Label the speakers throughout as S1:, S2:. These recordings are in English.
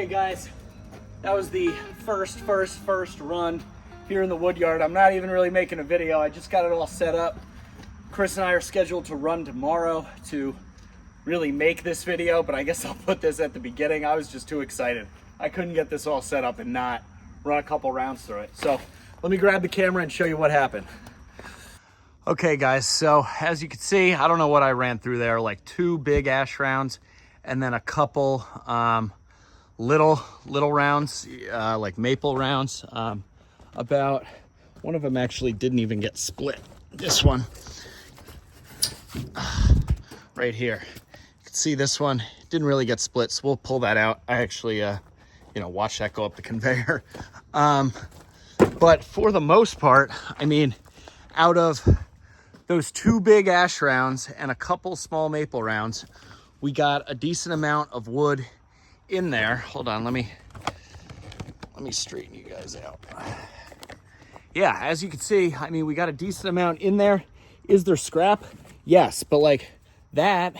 S1: Okay guys, that was the first run here in the wood yard. I'm not even really making a video. I just got it all set up. Chris and I are scheduled to run tomorrow to really make this video, but I guess I'll put this at the beginning. I was just too excited. I couldn't get this all set up and not run a couple rounds through it. So let me grab the camera and show you what happened. Okay guys, so as you can see, I don't know what I ran through there, like 2 big ash rounds and then a couple little rounds, like maple rounds. About one of them actually didn't even get split. This one right here, you can see this one didn't really get split, so we'll pull that out. I actually watch that go up the conveyor. But for the most part, I mean, out of those 2 big ash rounds and a couple small maple rounds, we got a decent amount of wood in there. Hold on, let me straighten you guys out. Yeah, as you can see, I mean, we got a decent amount in there. Is there scrap? Yes, but like that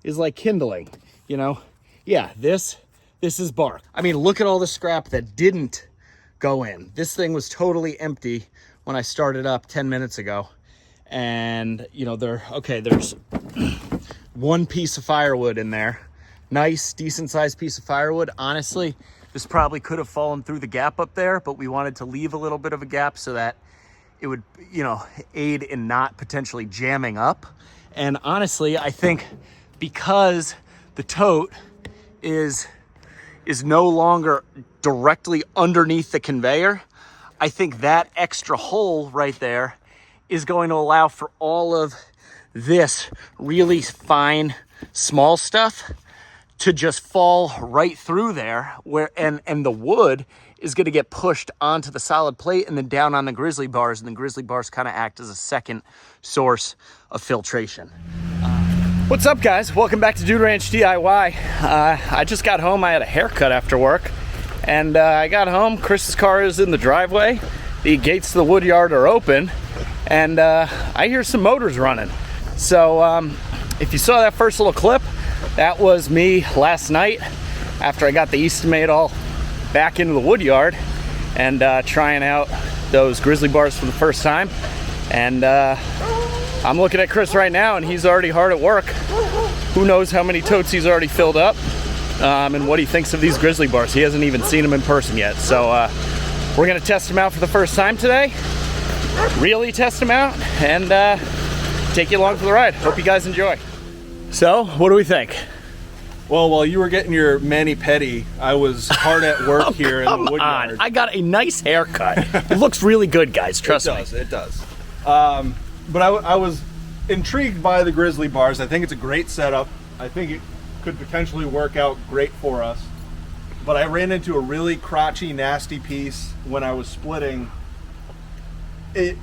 S1: is like kindling, you know? Yeah, this is bark. I mean, look at all the scrap that didn't go in. This thing was totally empty when I started up 10 minutes ago. And you know, there's 1 piece of firewood in there. Nice, decent sized piece of firewood. Honestly, this probably could have fallen through the gap up there, but we wanted to leave a little bit of a gap so that it would, aid in not potentially jamming up. And honestly, I think because the tote is no longer directly underneath the conveyor, I think that extra hole right there is going to allow for all of this really fine, small stuff to just fall right through there, and the wood is going to get pushed onto the solid plate and then down on the Grizzly bars, and the Grizzly bars kind of act as a second source of filtration. What's up guys? Welcome back to Dude Ranch DIY. I just got home. I had a haircut after work, and I got home. Chris's car is in the driveway. The gates to the wood yard are open, and I hear some motors running. So if you saw that first little clip, that was me last night after I got the Eastonmade all back into the wood yard and trying out those Grizzly bars for the first time. And I'm looking at Chris right now, and he's already hard at work. Who knows how many totes he's already filled up and what he thinks of these Grizzly bars. He hasn't even seen them in person yet. So we're gonna test them out for the first time today. Really test them out and take you along for the ride. Hope you guys enjoy. So, what do we think?
S2: Well, while you were getting your mani-pedi, I was hard at work here in the wood yard.
S1: I got a nice haircut. It looks really good, guys. Trust me.
S2: It does. But I was intrigued by the Grizzly bars. I think it's a great setup. I think it could potentially work out great for us. But I ran into a really crotchy, nasty piece when I was splitting. It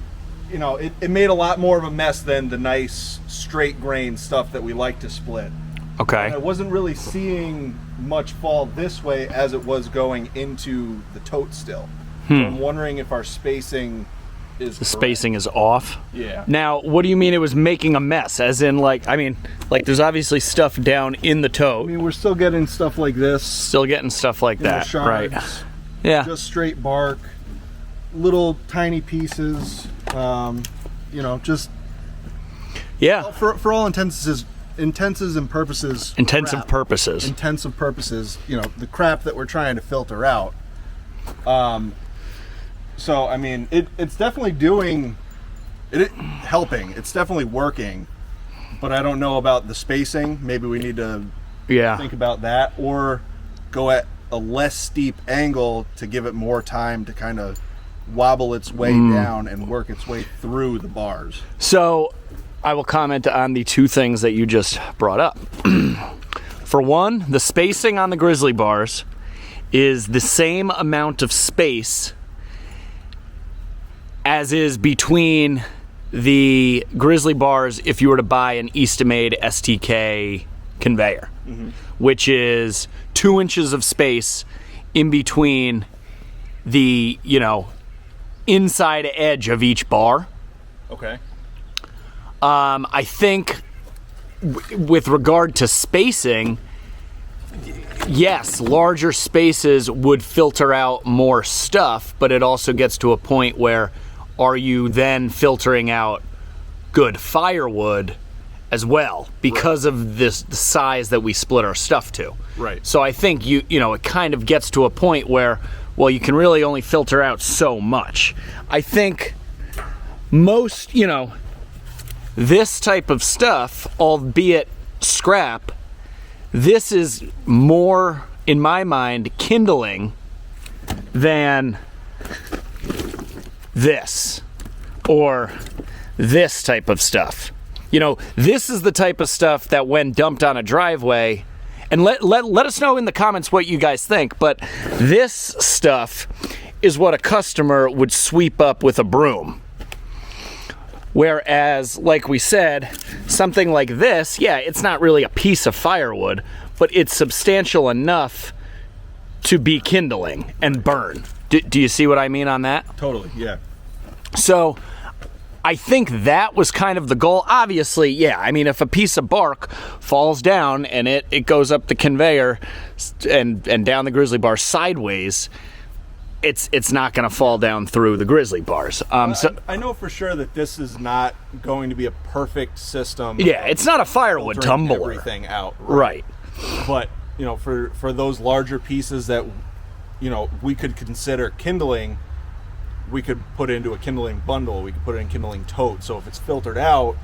S2: made a lot more of a mess than the nice straight grain stuff that we like to split.
S1: Okay.
S2: And I wasn't really seeing much fall this way as it was going into the tote still. So I'm wondering if our spacing is correct.
S1: Spacing is off?
S2: Yeah.
S1: Now, what do you mean it was making a mess? As in, like there's obviously stuff down in the tote.
S2: I mean, we're still getting stuff like this.
S1: Still getting stuff like that,
S2: shards,
S1: right? Yeah.
S2: Just straight bark, little tiny pieces. Just
S1: yeah.
S2: For all intensive purposes,
S1: intensive purposes,
S2: the crap that we're trying to filter out. So I mean, it's definitely helping. It's definitely working, but I don't know about the spacing. Maybe we need to think about that, or go at a less steep angle to give it more time to kind of wobble its way down and work its way through the bars.
S1: So I will comment on the 2 things that you just brought up. For one, the spacing on the Grizzly bars is the same amount of space as is between the Grizzly bars if you were to buy an Eastonmade STK conveyor, which is 2 inches of space in between the, inside edge of each bar.
S2: Okay.
S1: I think with regard to spacing, yes, larger spaces would filter out more stuff, but it also gets to a point where are you then filtering out good firewood as well because of the size that we split our stuff to.
S2: Right. So
S1: I think you know, it kind of gets to a point where, well, you can really only filter out so much. I think most, you know, this type of stuff, albeit scrap, this is more, in my mind, kindling than this or this type of stuff. You know, this is the type of stuff that when dumped on a driveway, and let us know in the comments what you guys think, but this stuff is what a customer would sweep up with a broom. Whereas, like we said, something like this, yeah, it's not really a piece of firewood, but it's substantial enough to be kindling and burn. Do you see what I mean on that?
S2: Totally, yeah.
S1: So I think that was kind of the goal. Obviously, yeah, I mean, if a piece of bark falls down and it goes up the conveyor and down the Grizzly bar sideways, it's not going to fall down through the Grizzly bars. So
S2: I know for sure that this is not going to be a perfect system.
S1: Yeah, it's not a firewood tumbler.
S2: Everything out.
S1: Right.
S2: But, you know, for those larger pieces that, you know, we could consider kindling, we could put it into a kindling bundle, we could put it in kindling tote. So if it's filtered out,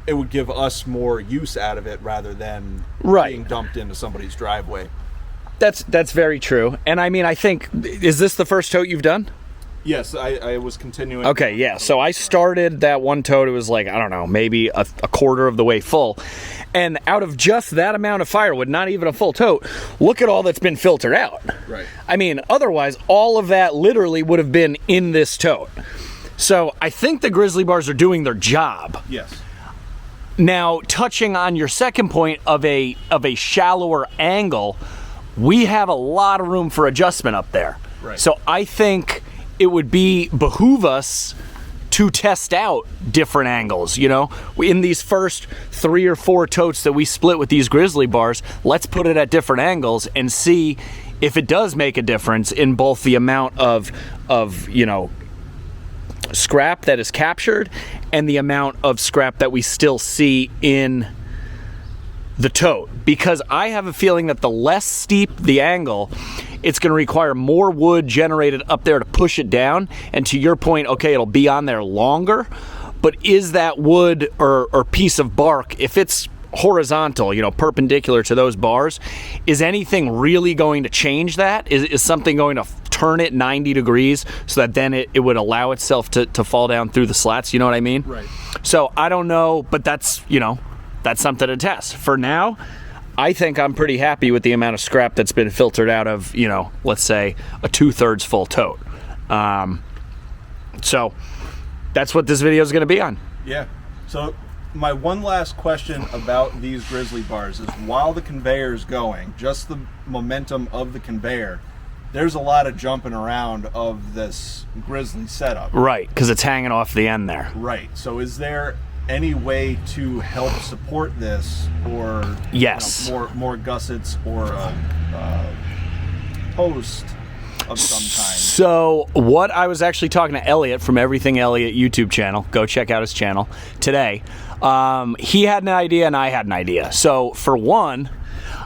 S2: it would give us more use out of it rather than being dumped into somebody's driveway.
S1: That's very true. And I mean, I think, is this the first tote you've done?
S2: Yes, I was continuing.
S1: Okay, yeah. So I started that one tote. It was like, I don't know, maybe a quarter of the way full. And out of just that amount of firewood, not even a full tote, look at all that's been filtered out.
S2: Right.
S1: I mean, otherwise, all of that literally would have been in this tote. So I think the Grizzly bars are doing their job.
S2: Yes.
S1: Now, touching on your second point of a shallower angle, we have a lot of room for adjustment up there.
S2: Right.
S1: So I think it would behoove us to test out different angles, you know? In these first 3 or 4 totes that we split with these Grizzly bars, let's put it at different angles and see if it does make a difference in both the amount of you know, scrap that is captured and the amount of scrap that we still see in the tote, because I have a feeling that the less steep the angle, it's going to require more wood generated up there to push it down. And to your point, okay, it'll be on there longer, but is that wood or piece of bark, if it's horizontal, you know, perpendicular to those bars, is anything really going to change that? Is something going to turn it 90 degrees so that then it would allow itself to fall down through the slats? You know what I mean?
S2: Right.
S1: So I don't know, but that's, you know, that's something to test. For now, I think I'm pretty happy with the amount of scrap that's been filtered out of, you know, let's say a 2/3 full tote. So that's what this video is going to be on.
S2: Yeah. So my one last question about these Grizzly bars is, while the conveyor is going, just the momentum of the conveyor, there's a lot of jumping around of this Grizzly setup.
S1: Right, because it's hanging off the end there.
S2: Right. So is there any way to help support this, or
S1: yes,
S2: you know, more gussets or a post of some kind?
S1: So what I was actually talking to Elliot from Everything Elliot YouTube channel, go check out his channel today. He had an idea and I had an idea. So for one,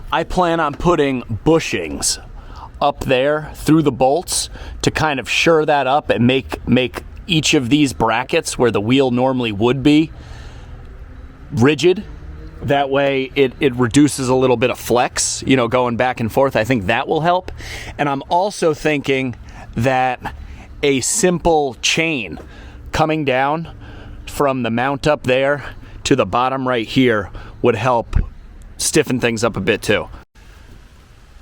S1: I plan on putting bushings up there through the bolts to kind of sure that up and make each of these brackets where the wheel normally would be rigid. That way it reduces a little bit of flex, you know, going back and forth. I think that will help. And I'm also thinking that a simple chain coming down from the mount up there to the bottom right here would help stiffen things up a bit too.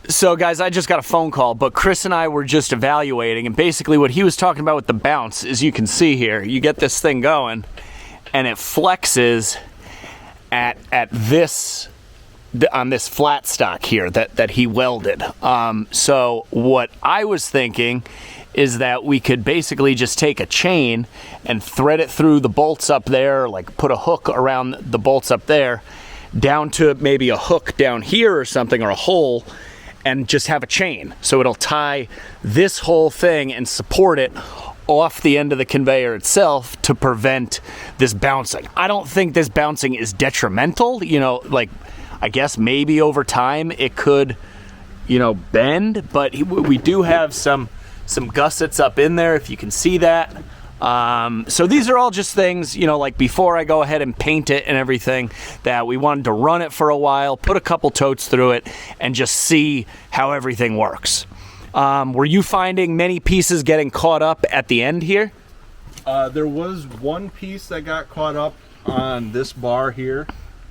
S1: So guys, I just got a phone call, but Chris and I were just evaluating, and basically what he was talking about with the bounce is, you can see here, you get this thing going and it flexes at this, on this flat stock here that he welded. So what I was thinking is that we could basically just take a chain and thread it through the bolts up there, like put a hook around the bolts up there, down to maybe a hook down here or something, or a hole, and just have a chain. So it'll tie this whole thing and support it off the end of the conveyor itself to prevent this bouncing. I don't think this bouncing is detrimental. You know, like, I guess maybe over time it could, you know, bend, but we do have some gussets up in there, if you can see that. So these are all just things, you know, like before I go ahead and paint it and everything, that we wanted to run it for a while, put a couple totes through it, and just see how everything works. Were you finding many pieces getting caught up at the end here?
S2: There was one piece that got caught up on this bar here.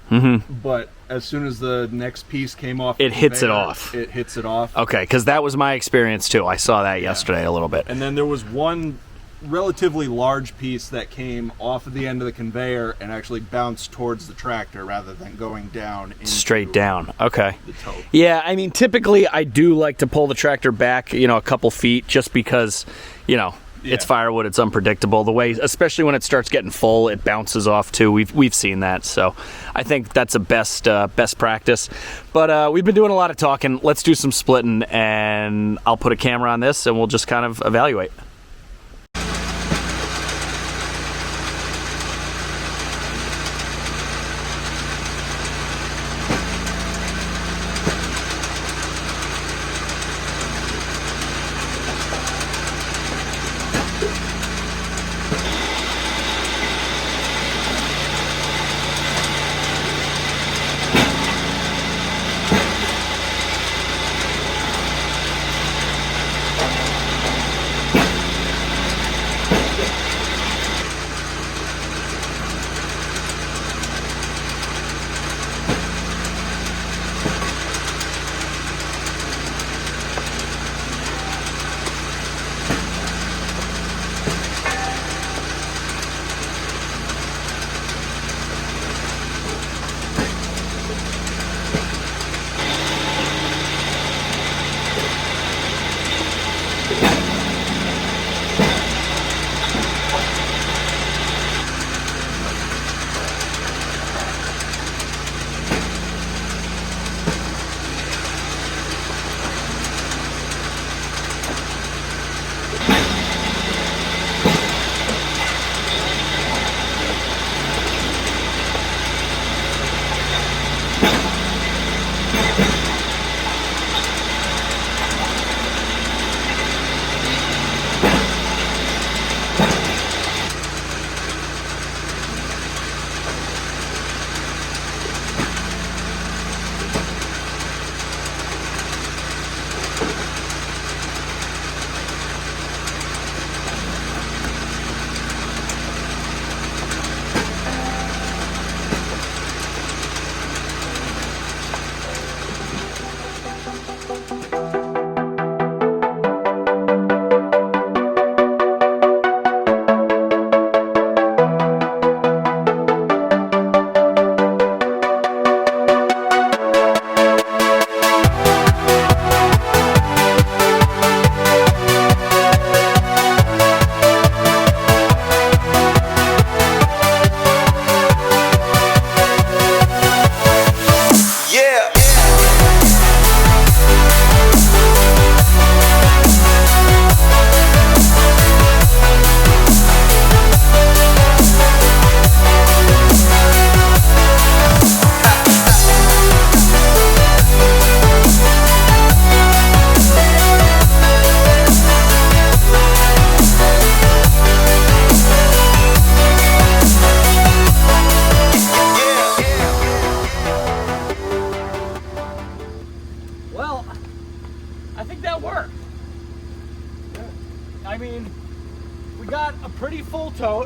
S2: But as soon as the next piece came off,
S1: it hits it off.
S2: It hits it off.
S1: Okay, because that was my experience too. I saw that yesterday a little bit.
S2: And then there was one relatively large piece that came off of the end of the conveyor and actually bounced towards the tractor rather than going down into
S1: straight down. Okay.
S2: The tote.
S1: Yeah, I mean, typically I do like to pull the tractor back, you know, a couple feet, just because, you know, it's firewood, it's unpredictable. The way, especially when it starts getting full, it bounces off too. We've seen that, so I think that's a best practice. But we've been doing a lot of talking. Let's do some splitting, and I'll put a camera on this, and we'll just kind of evaluate.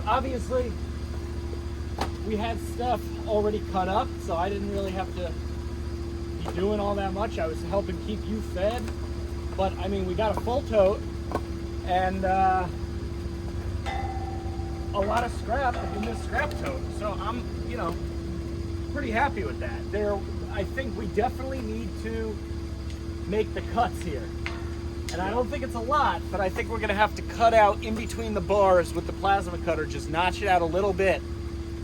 S1: Obviously, we had stuff already cut up, so I didn't really have to be doing all that much. I was helping keep you fed, but I mean, we got a full tote and a lot of scrap in this scrap tote, so I'm, you know, pretty happy with that. I think we definitely need to make the cuts here. And I don't think it's a lot, but I think we're gonna have to cut out in between the bars with the plasma cutter, just notch it out a little bit,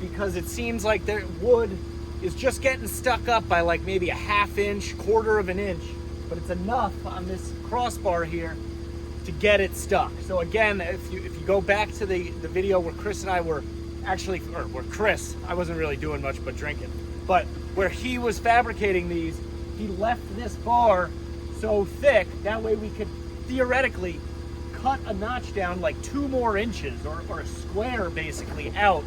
S1: because it seems like the wood is just getting stuck up by like maybe a half inch, quarter of an inch but it's enough on this crossbar here to get it stuck. So again, if you go back to the video where Chris and I were actually, or where Chris, I wasn't really doing much but drinking, but where he was fabricating these, he left this bar so thick, that way we could theoretically cut a notch down like 2 more inches or a square basically out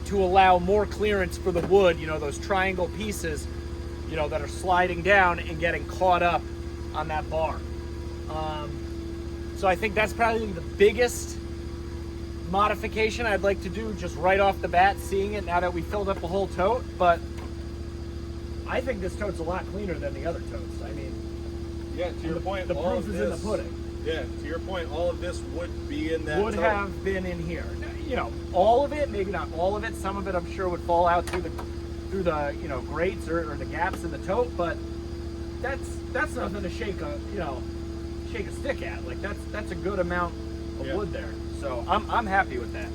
S1: to allow more clearance for the wood, you know, those triangle pieces, you know, that are sliding down and getting caught up on that bar. So I think that's probably the biggest modification I'd like to do just right off the bat, seeing it now that we filled up a whole tote. But I think this tote's a lot cleaner than the other totes. I mean,
S2: yeah, to your point,
S1: the proof is in the pudding.
S2: Yeah, to your point, all of this would be in that
S1: would
S2: tote.
S1: have been in here. You know, all of it, maybe not all of it. Some of it I'm sure would fall out through the you know, grates or the gaps in the tote, but that's nothing to shake a stick at. Like that's a good amount of wood there. So I'm happy with that.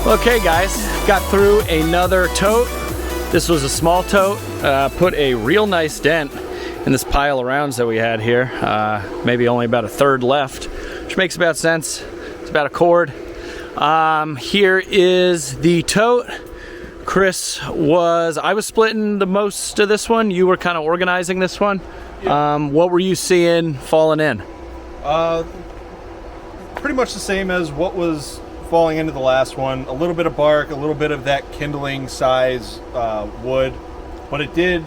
S1: Okay guys, got through another tote. This was a small tote, put a real nice dent in this pile of rounds that we had here. Maybe only about a third left, which makes about sense. It's about a cord. Here is the tote. I was splitting the most of this one. You were kind of organizing this one. Yeah. What were you seeing falling in?
S2: Pretty much the same as what was falling into the last one. A little bit of bark, a little bit of that kindling size wood, but it did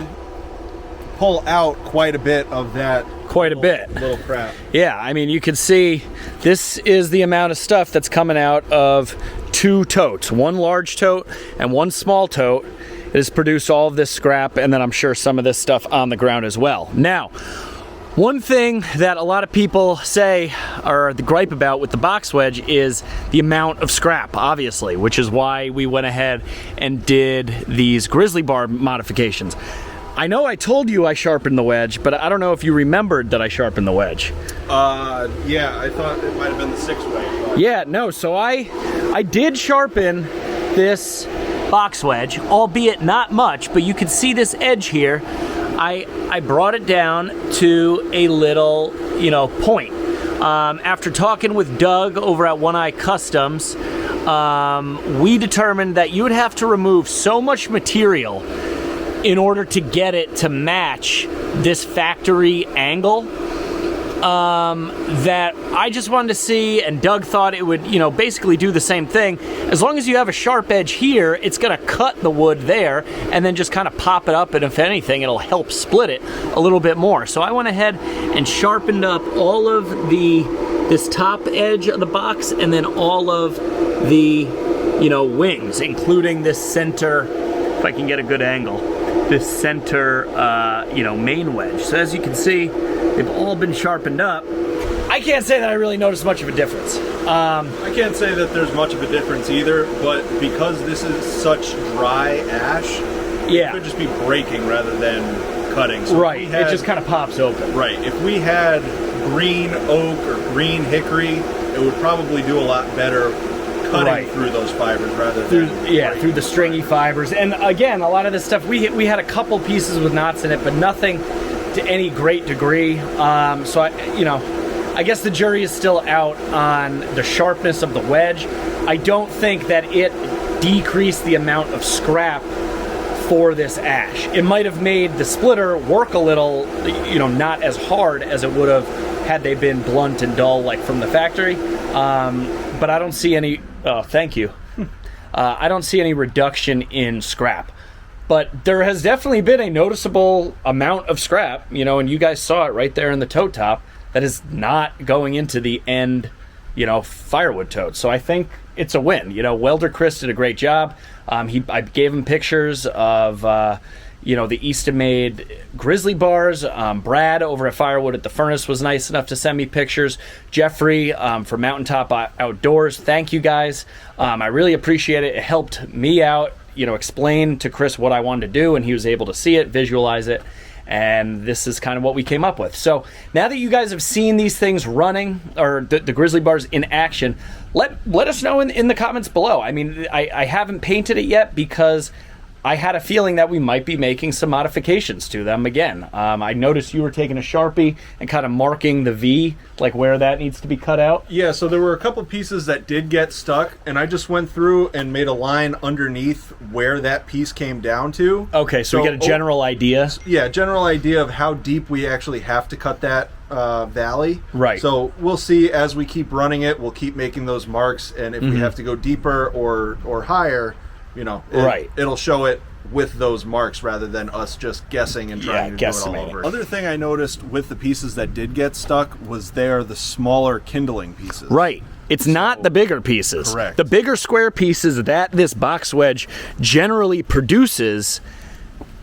S2: pull out quite a bit of that little crap. Yeah,
S1: I mean, you can see this is the amount of stuff that's coming out of 2 totes, one large tote and one small tote. It has produced all of this scrap, and then I'm sure some of this stuff on the ground as well. Now, one thing that a lot of people say, or the gripe about with the box wedge, is the amount of scrap, obviously, which is why we went ahead and did these Grizzly bar modifications. I know I told you I sharpened the wedge, but I don't know if you remembered that I sharpened the wedge.
S2: Yeah, I thought it might have been the 6-way.
S1: Yeah, no, so I did sharpen this box wedge, albeit not much, but you can see this edge here. I brought it down to a little, point. After talking with Doug over at One Eye Customs, we determined that you would have to remove so much material in order to get it to match this factory angle. That I just wanted to see, and Doug thought it would, you know, basically do the same thing. As long as you have a sharp edge here, it's going to cut the wood there and then just kind of pop it up, and if anything, it'll help split it a little bit more. So I went ahead and sharpened up all of this top edge of the box and then all of the, you know, wings, including this center, if I can get a good angle, this center, you know, main wedge. So as you can see, they've all been sharpened up. I can't say that I really noticed much of a difference.
S2: I can't say that there's much of a difference either, but because this is such dry ash,
S1: yeah,
S2: it could just be breaking rather than cutting. So
S1: right, it just kind of pops open.
S2: Right, if we had green oak or green hickory, it would probably do a lot better cutting through those fibers rather than
S1: through the stringy fibers. And again, a lot of this stuff, we had a couple pieces with knots in it, but nothing to any great degree. So I guess the jury is still out on the sharpness of the wedge. I don't think that it decreased the amount of scrap for this ash. It might have made the splitter work a little, you know, not as hard as it would have had they been blunt and dull like from the factory. But I don't see any, oh, thank you. I don't see any reduction in scrap. But there has definitely been a noticeable amount of scrap, you know, and you guys saw it right there in the tote top, that is not going into the end, you know, firewood tote. So I think it's a win. You know, Welder Chris did a great job. I gave him pictures of, you know, the Eastonmade Grizzly bars. Brad over at Firewood at the Furnace was nice enough to send me pictures. Jeffrey from Mountaintop Outdoors, thank you guys. I really appreciate it. It helped me out, you know, explain to Chris what I wanted to do, and he was able to see it, visualize it, and this is kind of what we came up with. So now that you guys have seen these things running, or the Grizzly bars in action, let us know in the comments below. I mean, I haven't painted it yet because I had a feeling that we might be making some modifications to them again. I noticed you were taking a Sharpie and kind of marking the V, like where that needs to be cut out.
S2: Yeah, so there were a couple pieces that did get stuck, and I just went through and made a line underneath where that piece came down to.
S1: Okay, so we get a general idea.
S2: Yeah, general idea of how deep we actually have to cut that valley.
S1: Right.
S2: So we'll see as we keep running it, we'll keep making those marks, and if we have to go deeper or higher, you know, it'll show it with those marks rather than us just guessing and trying to do it all over. Other thing I noticed with the pieces that did get stuck was they're the smaller kindling pieces.
S1: Right. It's not the bigger pieces.
S2: Correct.
S1: The bigger square pieces that this box wedge generally produces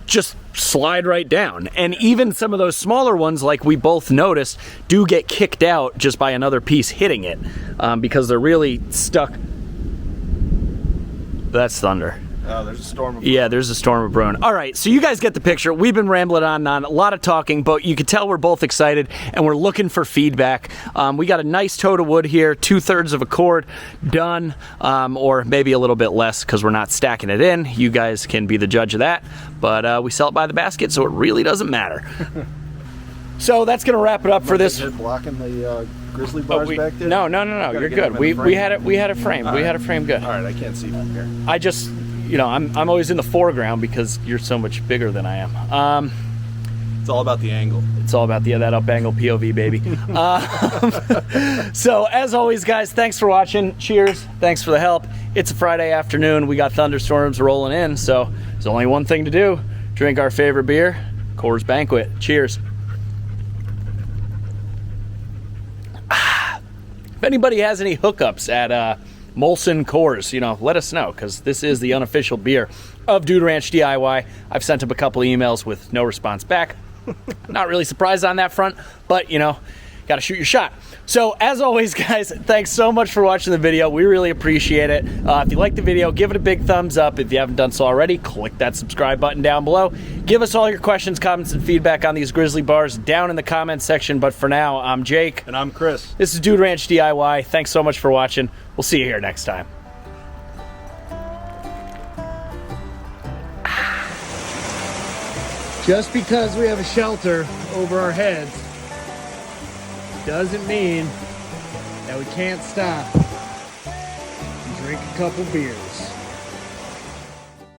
S1: just slide right down. And even some of those smaller ones, like we both noticed, do get kicked out just by another piece hitting it because they're really stuck. That's thunder.
S2: Oh, there's a storm of brewing.
S1: Yeah, there's a storm of brewing. All right, so you guys get the picture. We've been rambling on and on, a lot of talking, but you can tell we're both excited and we're looking for feedback. We got a nice tote of wood here, 2/3 of a cord done, or maybe a little bit less because we're not stacking it in. You guys can be the judge of that, but we sell it by the basket, so it really doesn't matter. So that's going to wrap it up for this.
S2: Blocking the Grizzly bars back there?
S1: No, you're good. We had it framed. We had it framed good.
S2: All right, I can't see from here.
S1: I just, you know, I'm always in the foreground because you're so much bigger than I am.
S2: It's all about the angle.
S1: It's all about that up angle POV, baby. So as always, guys, thanks for watching. Cheers. Thanks for the help. It's a Friday afternoon. We got thunderstorms rolling in, so there's only one thing to do: drink our favorite beer, Coors Banquet. Cheers. If anybody has any hookups at Molson Coors, you know, let us know, because this is the unofficial beer of Dude Ranch DIY. I've sent him a couple of emails with no response back. Not really surprised on that front, but, you know, got to shoot your shot. So, as always, guys, thanks so much for watching the video. We really appreciate it. If you like the video, give it a big thumbs up. If you haven't done so already, click that subscribe button down below. Give us all your questions, comments, and feedback on these Grizzly bars down in the comments section. But for now, I'm Jake.
S2: And I'm Chris.
S1: This is Dude Ranch DIY. Thanks so much for watching. We'll see you here next time. Just because we have a shelter over our heads doesn't mean that we can't stop and drink a couple beers.